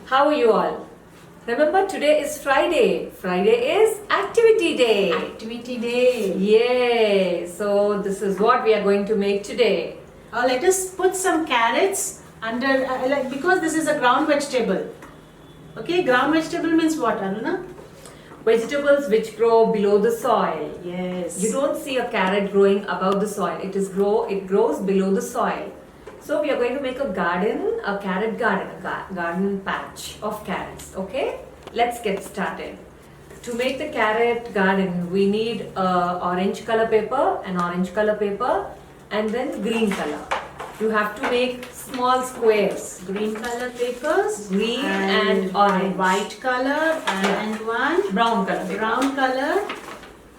How are you all? Remember, today is Friday. Friday is activity day. Activity day. Yay! So this is what we are going to make today. Let us put some carrots under, because this is a ground vegetable. Okay, ground vegetable means what, Aruna? Vegetables which grow below the soil. Yes. You don't see a carrot growing above the soil. It grows below the soil. So we are going to make a garden, a carrot garden, a garden patch of carrots. Okay? Let's get started. To make the carrot garden, we need orange color paper, and then green color. You have to make small squares. Green color papers. Green and orange. White color and one Brown color paper. brown color.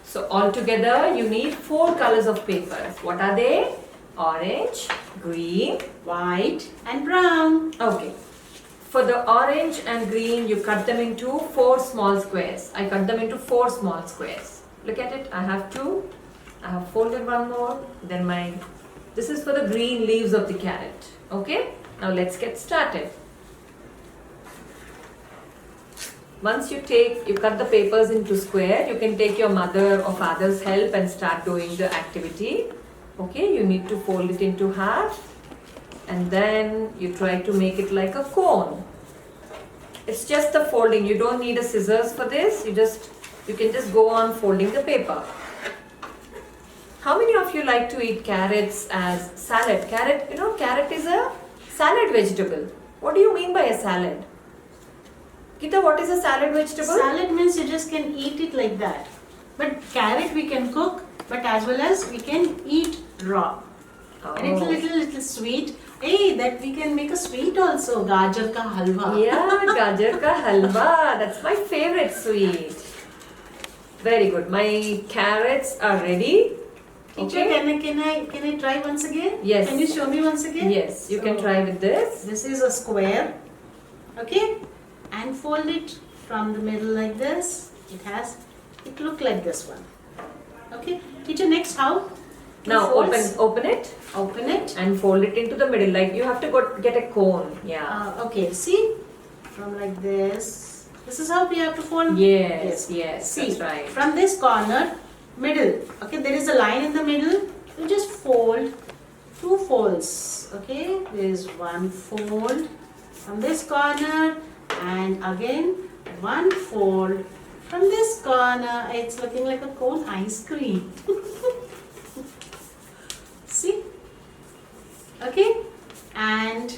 So altogether you need 4 colors of papers. What are they? Orange, green, White and brown. okay. For the orange and green, you cut them into 4 small squares. I cut them into 4 small squares. Look at it. I have 2. I have folded one more. Then this is for the green leaves of the carrot. Okay. Now let's get started. Once you cut the papers into square, you can take your mother or father's help and start doing the activity. Okay, you need to fold it into half and then you try to make it like a cone. It's just the folding. You don't need a scissors for this. You can just go on folding the paper. How many of you like to eat carrots as salad? Carrot is a salad vegetable. What do you mean by a salad? Gita, what is a salad vegetable? Salad means you just can eat it like that. But carrot we can cook, but as well as we can eat raw. And it's a little sweet. Hey, that we can make a sweet also. Gajar ka halwa. Yeah, gajar ka halwa. That's my favorite sweet. Very good. My carrots are ready. Teacher, Okay. can I try once again? Yes. Can you show me once again? Yes, you can try with this. This is a square. Okay? And fold it from the middle like this. It look like this one. Okay? Teacher, next how? Now Folds. open it Open it. and fold it into the middle. Like you have to get a cone. Yeah. Okay, see? From like this. This is how we have to fold. Yes, See, that's right. from this corner, middle. Okay, there is a line in the middle. You just fold 2 folds. Okay, there is 1 fold from this corner and again 1 fold from this corner. It's looking like a cone ice cream. See? Okay, and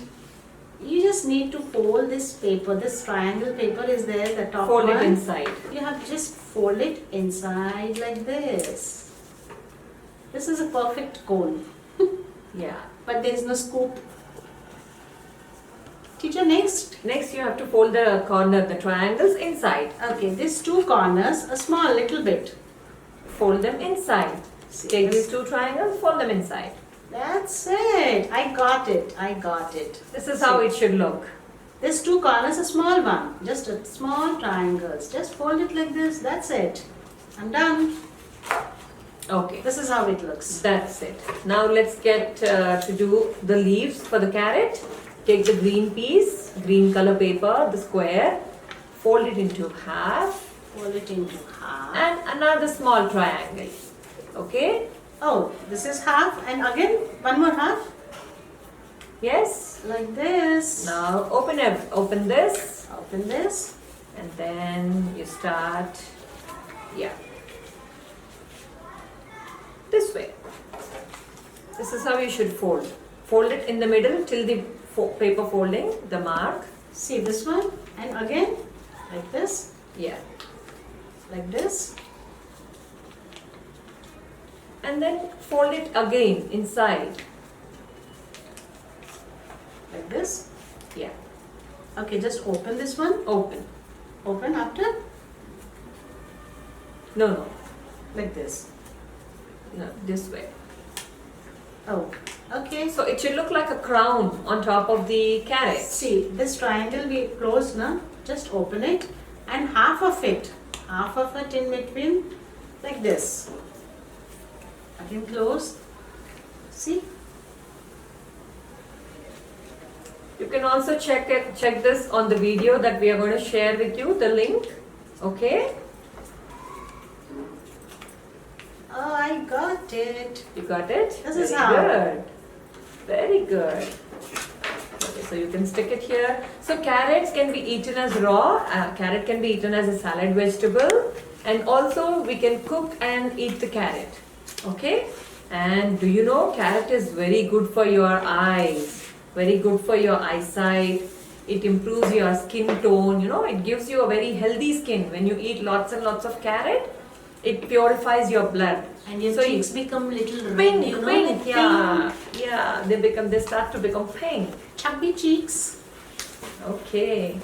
you just need to fold this paper. This triangle paper is there, the top Fold one. it inside. You have to just fold it inside like this. This is a perfect cone, Yeah. but there is no scoop. Teacher, next. Next you have to fold the triangles inside. Okay, these 2 corners, a small little bit. Fold them inside. Take these 2 triangles, fold them inside. That's it. I got it. This is how it should look. This 2 corners, a small one. Just a small triangles. Just fold it like this. That's it. I'm done. Okay. This is how it looks. That's it. Now let's get to do the leaves for the carrot. Take the green piece, green color paper, the square, fold it into half Fold it into half. and another small triangle. Okay? Oh, this is half and again one more half. Yes? Like this. Now open this Open this. and then you start, yeah, this way. This is how you should fold. Fold it in the middle till the paper folding, the mark. See this one and again like this. Yeah. Like this. And then fold it again inside. Like this. Yeah. Okay, just open this one. Open. Open after. No. Like this. No, this way. Oh, okay. So it should look like a crown on top of the carrot. See, this triangle we closed now. Just open it and half of it in between like this. Again close. See? You can also check this on the video that we are going to share with you, the link. Okay? Oh, I got it. You got it? This is Very how. good. Very good. Okay, so you can stick it here. So carrots can be eaten as raw. Carrot can be eaten as a salad vegetable. And also we can cook and eat the carrot. Okay? And do you know carrot is very good for your eyes. Very good for your eyesight. It improves your skin tone. You know, it gives you a very healthy skin. When you eat lots and lots of carrot, it purifies your blood. And your So cheeks become little red, Pink, you know, pink, like yeah, yeah. They start to become pink. chubby cheeks. Okay.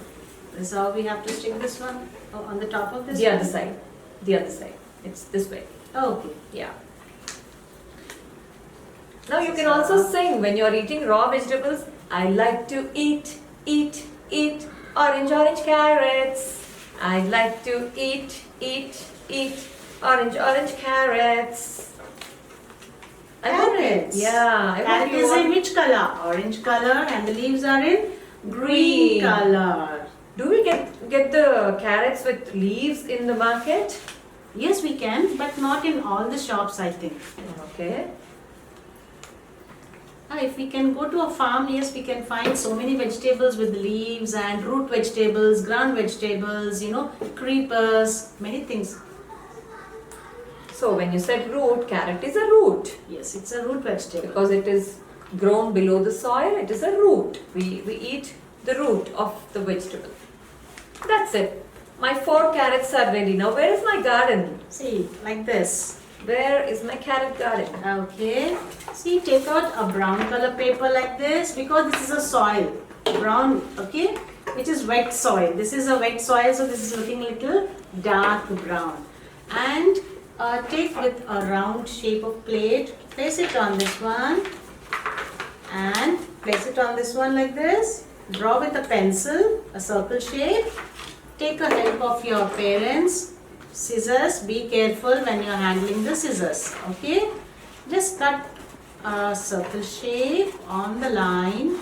This is how we have to stick this one on the top of this The one. other side. The other side. It's this way. Okay. Yeah. Now you can also sing when you're eating raw vegetables. I like to eat orange carrots. I like to eat orange carrots. I hope- Carrots. Yeah. I hope Carrot you is all- in which color? Orange color, and the leaves are in Green. green color. Do we get the carrots with leaves in the market? Yes, we can, but not in all the shops, I think. Okay. If we can go to a farm, yes, we can find so many vegetables with leaves and root vegetables, ground vegetables, you know, creepers, many things. So when you said root, carrot is a root Yes, it's a root vegetable. because it is grown below the soil. It is a root. We eat the root of the vegetable. That's it. My 4 carrots are ready. Now where is my garden? See, like this. Where is my carrot garden? Okay. See, take out a brown color paper like this because this is a soil. Brown, okay, which is wet soil. This is a wet soil, so this is looking little dark brown. And take with a round shape of plate, place it on this one and place it on this one like this. Draw with a pencil a circle shape. Take a help of your parents. Scissors, be careful when you're handling the scissors, okay? Just cut a circle shape on the line.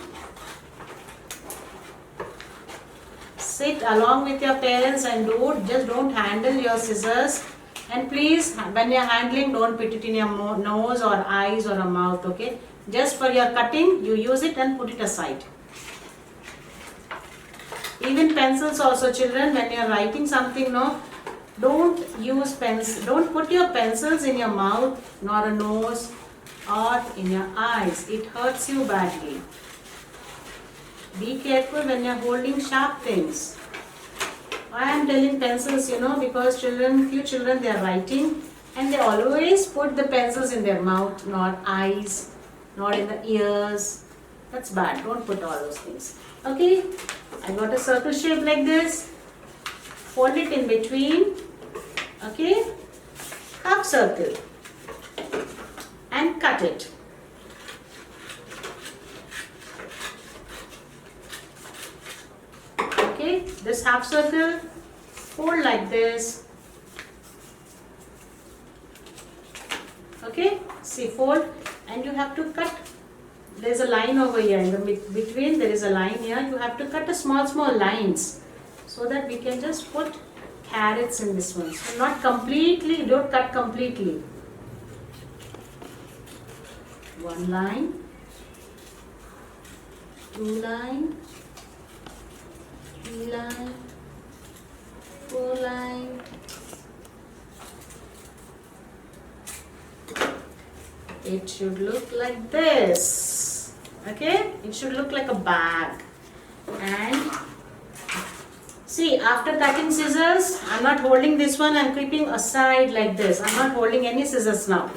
Sit along with your parents and just don't handle your scissors. And please, when you're handling, don't put it in your nose or eyes or a mouth, okay? Just for your cutting, you use it and put it aside. Even pencils also, children, when you're writing something, no, don't use pens. Don't put your pencils in your mouth, nor a nose, or in your eyes. It hurts you badly. Be careful when you're holding sharp things. I am telling pencils, you know, because few children, they are writing and they always put the pencils in their mouth, not eyes, not in the ears. That's bad. Don't put all those things. Okay, I got a circle shape like this. Fold it in between. Okay, half circle and cut it. Okay, this half circle, fold like this. Okay, see, fold, and you have to cut. There is a line over here in the between. There is a line here. You have to cut a small lines so that we can just put carrots in this one. So not completely. Don't cut completely. One line, 2 line, 3 line, 4 line. It should look like this. Okay, it should look like a bag. And see, after cutting scissors, I'm not holding this one, I'm keeping aside like this. I'm not holding any scissors now.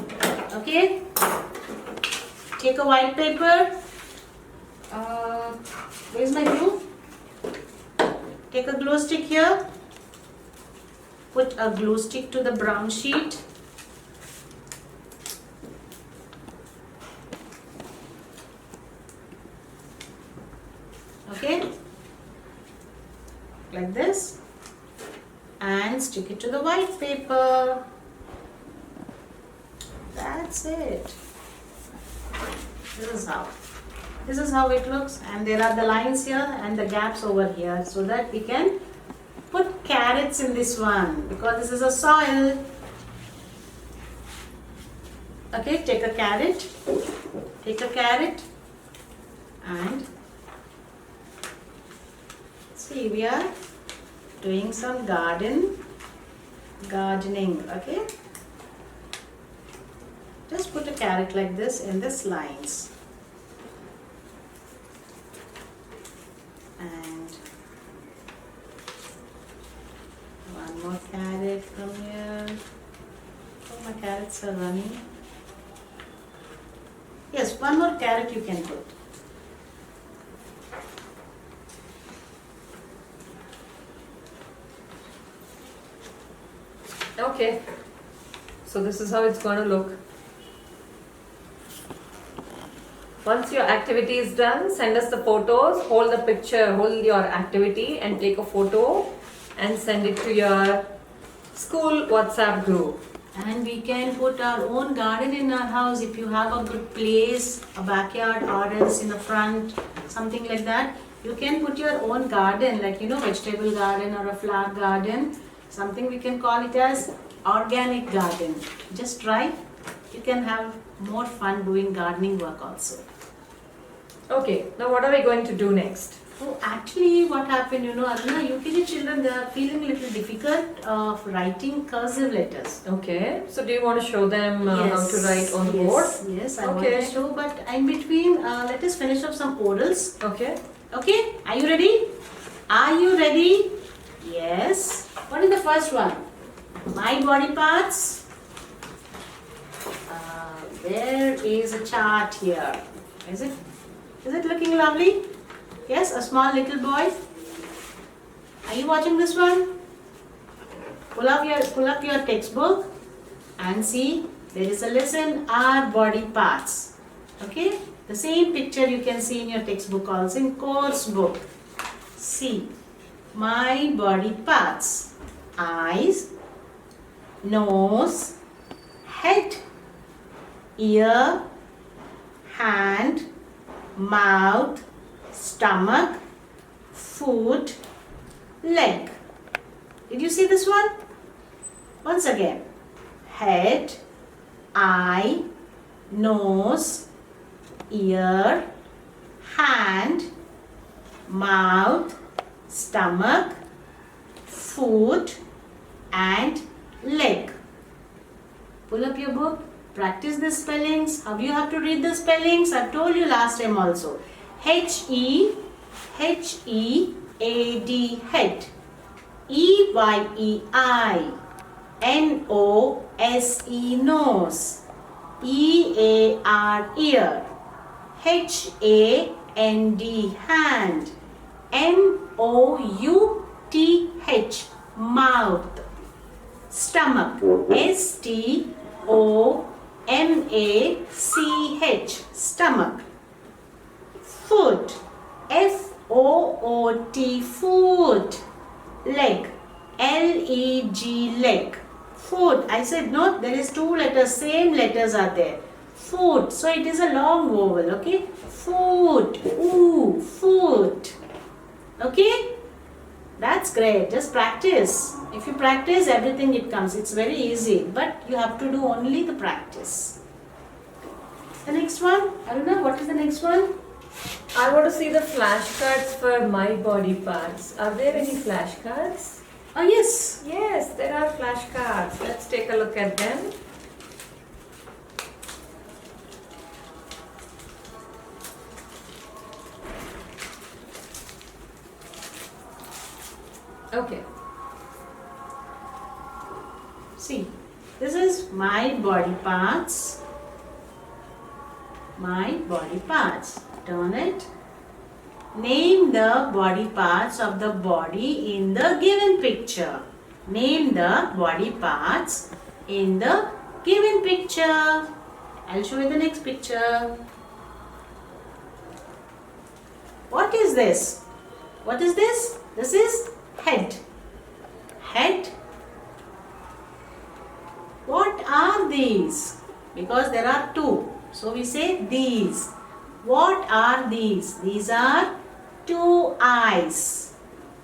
Okay, take a white paper. Where's my glue? Take a glue stick here. Put a glue stick to the brown sheet. Okay, like this, and stick it to the white paper. That's it. This is how. This is how it looks, and there are the lines here and the gaps over here, so that we can put carrots in this one because this is a soil. Okay, take a carrot and see, we are doing some gardening. Okay, just put a carrot like this in this lines, and one more carrot from here. Oh, my carrots are running. Yes, one more carrot you can put. Okay, so this is how it's going to look. Once your activity is done, send us the photos, hold the picture, hold your activity and take a photo and send it to your school WhatsApp group. And we can put our own garden in our house if you have a good place, a backyard or else in the front, something like that. You can put your own garden, like vegetable garden or a flower garden. Something we can call it as organic garden. Just try. You can have more fun doing gardening work also. Okay, now what are we going to do next? Oh, actually what happened, Aruna, UKG children, they are feeling a little difficult of writing cursive letters. Okay, so do you want to show them how to write on the board? Yes, I want to show, but in between, let us finish up some orals. Okay. Okay, are you ready? Are you ready? Yes. What is the first one? My body parts. There is a chart here. Is it looking lovely? Yes, a small little boy. Are you watching this one? Pull up your textbook and see, there is a lesson, our body parts. Okay, the same picture you can see in your textbook also, in course book. See, my body parts: eyes, nose, head, ear, hand, mouth, stomach, foot, leg. Did you see this one? Once again: head, eye, nose, ear, hand, mouth, stomach, foot and leg. Pull up your book, practice the spellings. How you have to read the spellings? I told you last time also. H-E-H-E-A-D, head. E-Y-E-I, N-O-S-E, nose. E-A-R, ear. H-A-N-D, hand. M-O-U-T-H, mouth. Stomach, S-T-O-M-A-C-H, stomach. Foot, F-O-O-T, foot. Leg, L-E-G, leg. Foot, I said no, there is two letters, same letters are there. Foot, so it is a long vowel, okay? Foot, ooh, foot. Okay? That's great, just practice. If you practice, everything it comes. It's very easy, but you have to do only the practice. The next one, Aruna, what is the next one? I want to see the flashcards for my body parts. Are there any flashcards? Oh, yes. Yes, there are flashcards. Let's take a look at them. Okay. See, this is my body parts. My body parts. Turn it. Name the body parts of the body in the given picture. Name the body parts in the given picture. I'll show you the next picture. What is this? What is this? This is head. Head. What are these? Because there are two. So we say these. What are these? These are two eyes.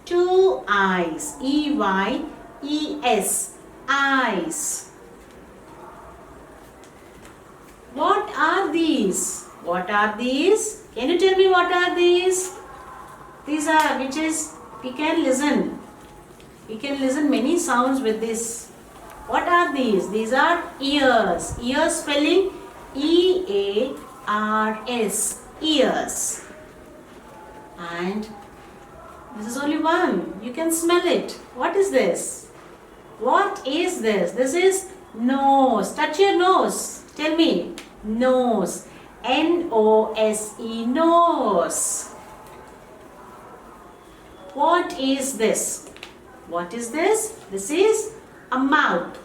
Two eyes. E-Y-E-S. Eyes. What are these? What are these? Can you tell me what are these? These are, which is, we can listen. We can listen many sounds with this. What are these? These are ears. Ears spelling E-A-R-S. Ears. And this is only one. You can smell it. What is this? What is this? This is nose. Touch your nose. Tell me. Nose. N-O-S-E. Nose. What is this? What is this? This is a mouth.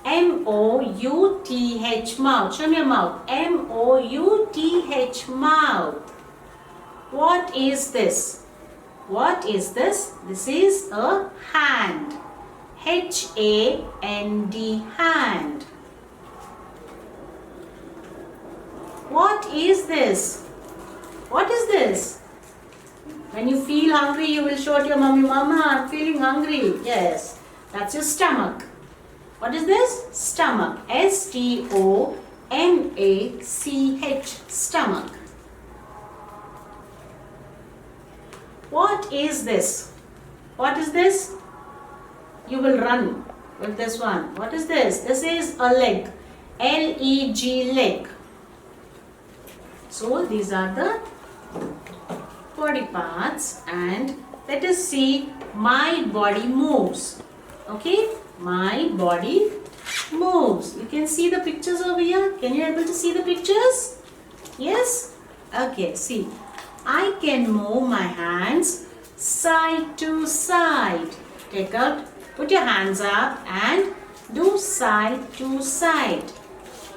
M-O-U-T-H. Mouth. Show me your mouth. M-O-U-T-H. Mouth. What is this? What is this? This is a hand. H-A-N-D. Hand. What is this? What is this? When you feel hungry, you will show to your mommy, Mama, I'm feeling hungry. Yes, that's your stomach. What is this? Stomach. S-T-O-M-A-C-H. Stomach. What is this? What is this? You will run with this one. What is this? This is a leg. L-E-G, leg. So these are the body parts, and let us see my body moves. Okay, my body moves. You can see the pictures over here. Can you able to see the pictures? Yes? Okay, see. I can move my hands side to side. Take out, put your hands up and do side to side.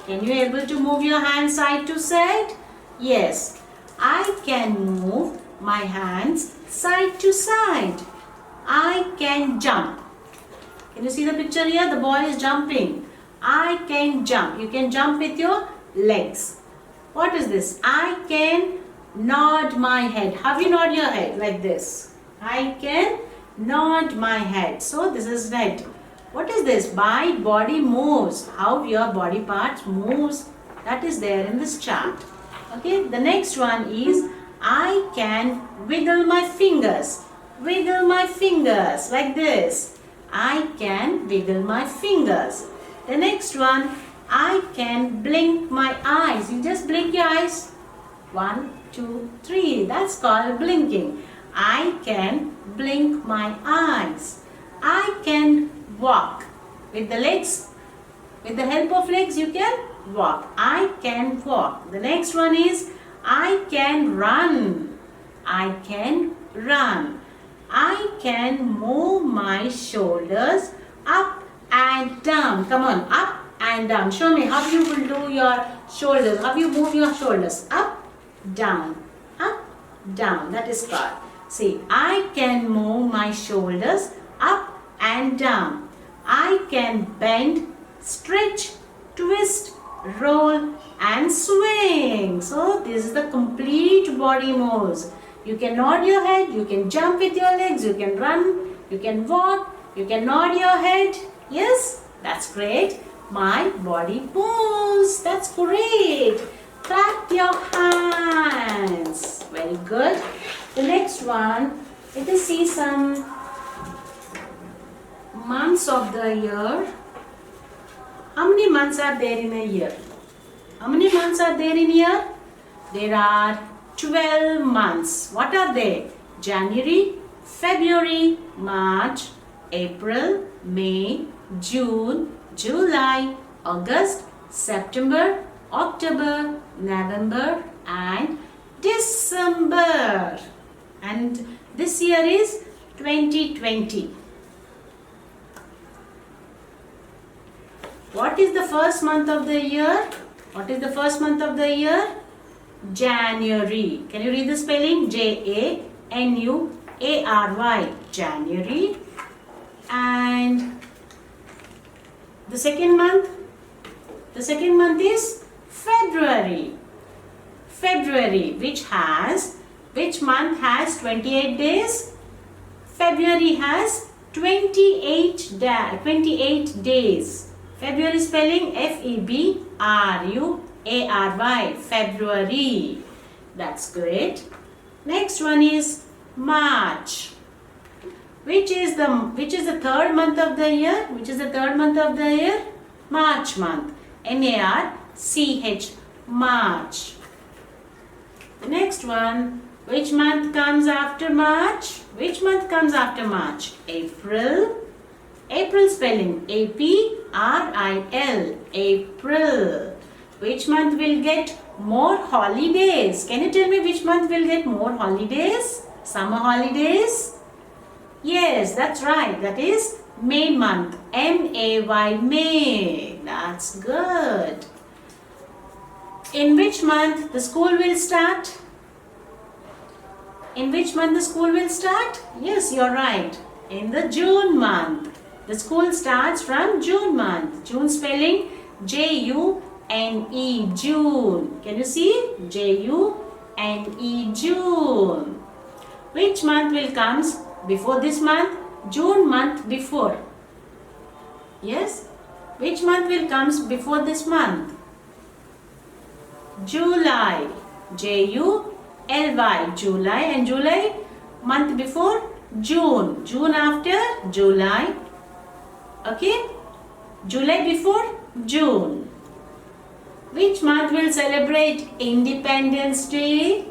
Can you able to move your hands side to side? Yes. I can move my hands side to side. I can jump. Can you see the picture here? The boy is jumping. I can jump. You can jump with your legs. What is this? I can nod my head. How do you nod your head? Like this. I can nod my head. So this is head. What is this? My body moves. How your body parts moves. That is there in this chart. Okay. The next one is I can wiggle my fingers. Wiggle my fingers like this. I can wiggle my fingers. The next one, I can blink my eyes. You just blink your eyes. 1, 2, 3. That's called blinking. I can blink my eyes. I can walk. With the legs, with the help of legs, you can walk. I can walk. The next one is I can run. I can run. I can move my shoulders up and down. Come on, up and down. Show me how you will do your shoulders. How you move your shoulders. Up, down, up, down. That is called. See, I can move my shoulders up and down. I can bend, stretch, twist, roll and swing. So this is the complete body moves. You can nod your head, you can jump with your legs, you can run, you can walk, you can nod your head. Yes, that's great. My body moves. That's great. Clap your hands. Very good. The next one, let us see some months of the year. How many months are there in a year? How many months are there in a year? There are 12 months. What are they? January, February, March, April, May, June, July, August, September, October, November and December. And this year is 2020. What is the first month of the year? What is the first month of the year? January. Can you read the spelling? J-A-N-U-A-R-Y. January. And the second month? The second month is February. February, which month has 28 days? February has 28 days. February spelling February, February. That's great. Next one is March. Which is the third month of the year? Which is the third month of the year? March month. M-A-R-C-H. March. The next one. Which month comes after March? Which month comes after March? April. April spelling A-P-R-I-L. April. Which month will get more holidays? Can you tell me which month will get more holidays? Summer holidays? Yes, that's right. That is May month. M-A-Y, May. That's good. In which month the school will start? In which month the school will start? Yes, you're right. In the June month. The school starts from June month. June spelling J-U-N-E, June. Can you see? J-U-N-E, June. Which month will comes before this month? June month before. Yes? Which month will comes before this month? July. J-U-L-Y, July. And July month before? June. June after July. Okay? July before June. Which month will celebrate Independence Day?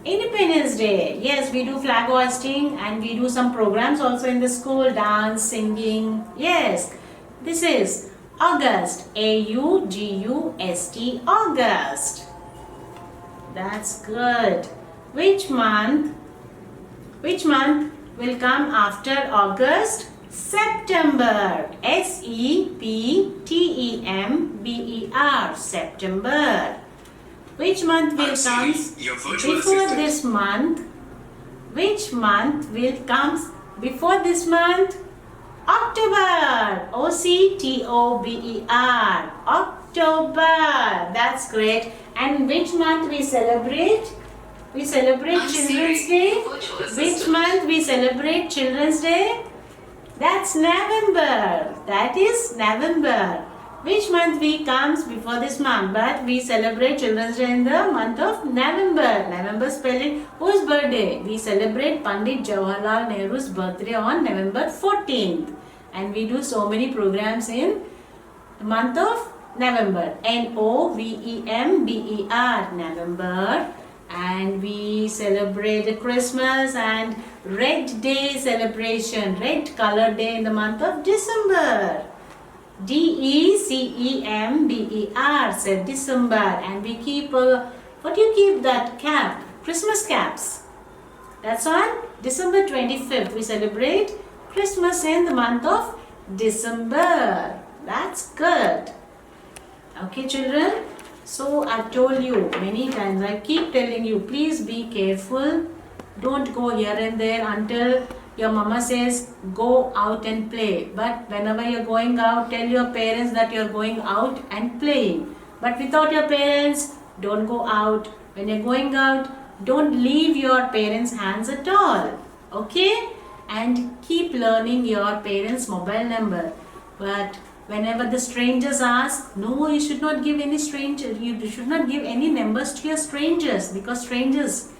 Independence Day. Yes, we do flag hoisting and we do some programs also in the school. Dance, singing. Yes. This is August. A-U-G-U-S-T. August. That's good. Which month will come after August? September. S-E-P-T-E-M-B-E-R. September. Which month will come before this month? Which month will come before this month? October. O-C-T-O-B-E-R. October. That's great. And which month we celebrate? We celebrate Children's Day. Which month we celebrate Children's Day? That's November. That is November. Which month we comes before this month? But we celebrate Children's Day in the month of November. November spelling. Whose birthday? We celebrate Pandit Jawaharlal Nehru's birthday on November 14th. And we do so many programs in the month of November. N-O-V-E-M-B-E-R. November. And we celebrate Christmas and Red Day celebration. Red color day in the month of December. D-E-C-E-M-B-E-R, said December. And we keep, what do you keep that cap? Christmas caps. That's on December 25th. We celebrate Christmas in the month of December. That's good. Okay, children. So I've told you many times, I keep telling you, please be careful. Don't go here and there until your mama says go out and play. But whenever you're going out, tell your parents that you're going out and playing. But without your parents, don't go out. When you're going out, don't leave your parents' hands at all. Okay? And keep learning your parents' mobile number. But whenever the strangers ask, no, you should not give any stranger. You should not give any numbers to your strangers, because strangers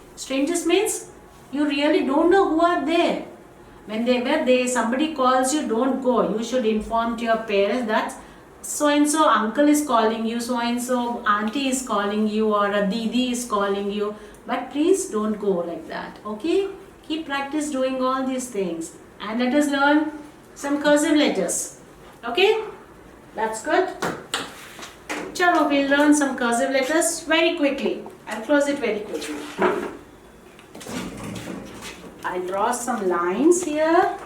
means you really don't know who are there. When somebody calls you, don't go. You should inform to your parents that so and so uncle is calling you, so and so auntie is calling you, or a didi is calling you. But please don't go like that. Okay? Keep practice doing all these things. And let us learn some cursive letters. Okay? That's good. Chalo, we'll learn some cursive letters very quickly. I'll close it very quickly. I'll draw some lines here.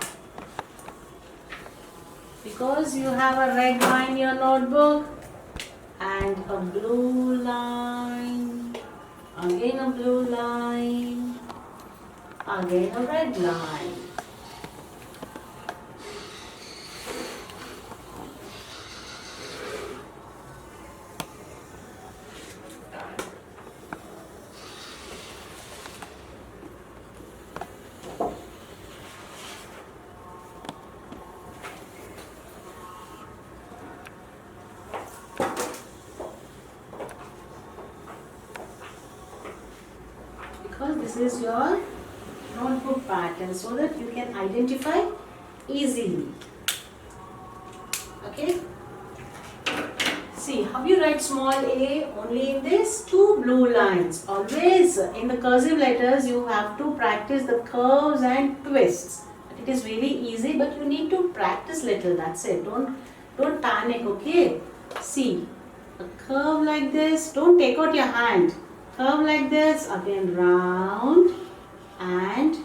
Because you have a red line in your notebook and a blue line, again a blue line, again a red line. this is your notebook pattern so that you can identify easily. Okay. See how you write small a only in this two blue lines. Always in the cursive letters you have to practice the curves and twists. It is really easy, but you need to practice little. That's it. Don't panic. Okay. See a curve like this. Don't take out your hand. Curve like this. Again round and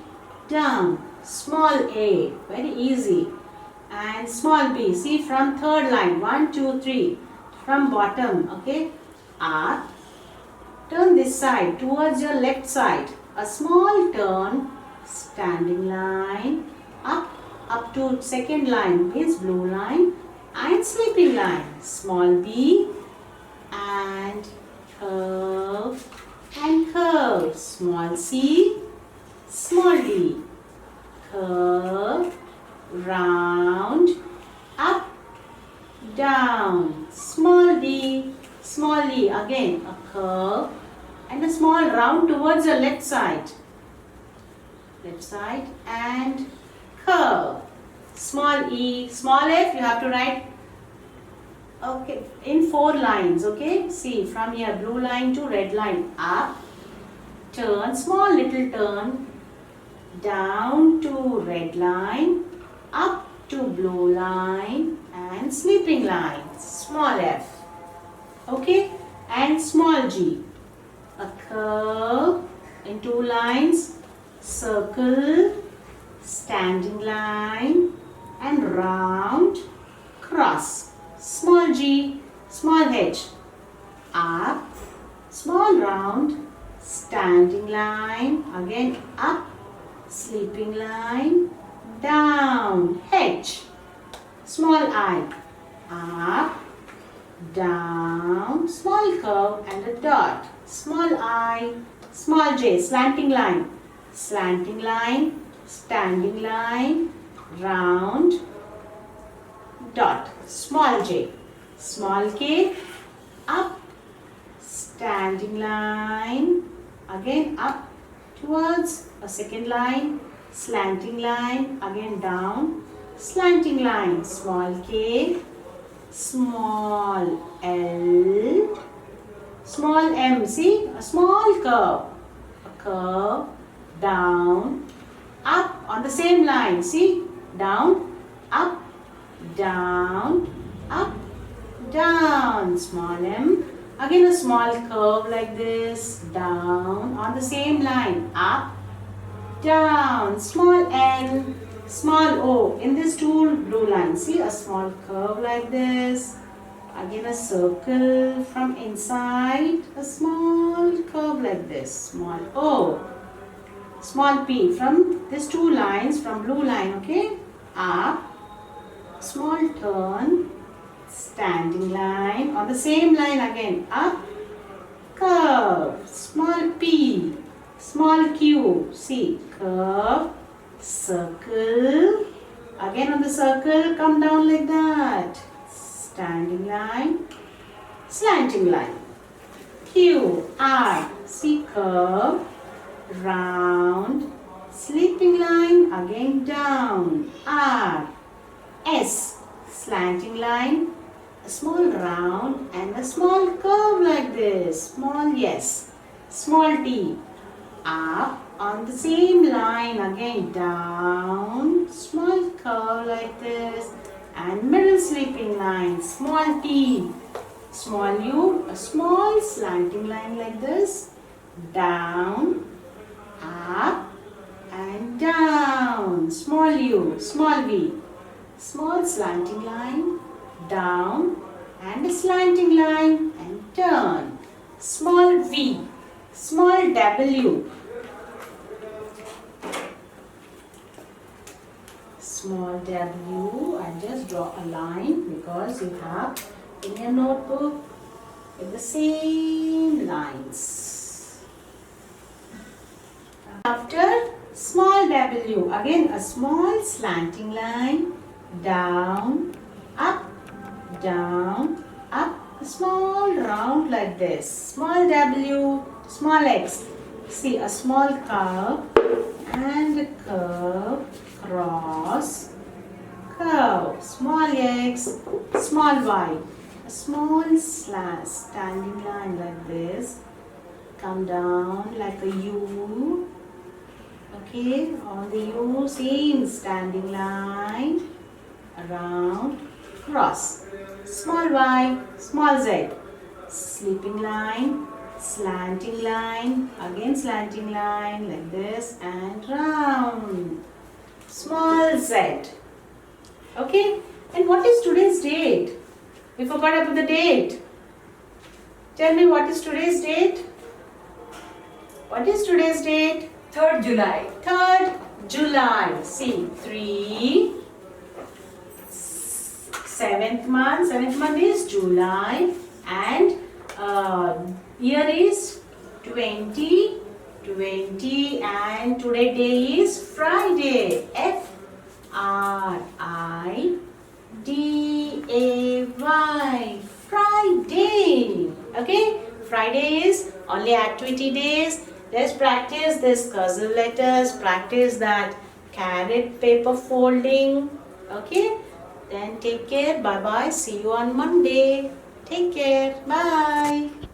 down. Small a. Very easy. And small b. See from third line. 1, 2, 3. From bottom, okay, up, turn this side towards your left side, a small turn, standing line, up to second line means blue line and sleeping line, small b and curve, small c, small d, curve, round, up, down, small d, small e, again a curve and a small round towards your left side and curve, small e, small f you have to write, okay, in 4 lines, okay, see from here blue line to red line, up, turn, small little turn, down to red line, up to blue line and sleeping line, small f, okay, and small g, a curve in 2 lines, circle, standing line and round, cross, small g, small h, up, small round, standing line, again up, sleeping line, down, H, small I, up, down, small curve and a dot, small I, small j, slanting line, standing line, round, dot, small j, small k, up, standing line, again up towards a second line, slanting line, again down, slanting line, small k, small l, small m, see a small curve, down, up on the same line, see, down, up, down, small m, again a small curve like this, down on the same line, up, down, small n, small o, in this two blue lines, see a small curve like this, again a circle from inside, a small curve like this, small o, small p, from these two lines, from blue line, okay, up, small turn, standing line, on the same line again, up, curve, small p, small q, see, curve, circle, again on the circle, come down like that, standing line, slanting line, q, r, see, curve, round, sleeping line, again down, r, s, slanting line, a small round and a small curve like this, small s, small t, up on the same line, again down, small curve like this, and middle sleeping line, small t, small u, a small slanting line like this, down, up and down, small u, small v, small slanting line, down and a slanting line and turn, small v, small w, small w, and just draw a line because you have in your notebook with the same lines. After small w, again a small slanting line, down, up, a small round like this, small w, small x, See, a small curve and a curve, cross, curve, small x, small y, a small slash, standing line like this, come down like a U, okay, on the U, same standing line, around, cross, small y, small z, sleeping line, slanting line, again slanting line like this and round, small z. Okay, and what is today's date? We forgot about the date. Tell me, what is today's date? What is today's date? 3rd July. 3rd July. See, 3, 7th month. 7th month is July, and year is 2020, and today day is Friday. Friday. Friday. Okay, Friday is only activity days. Let's practice this cursive letters, practice that carrot paper folding. Okay, then take care. Bye bye. See you on Monday. Take care. Bye.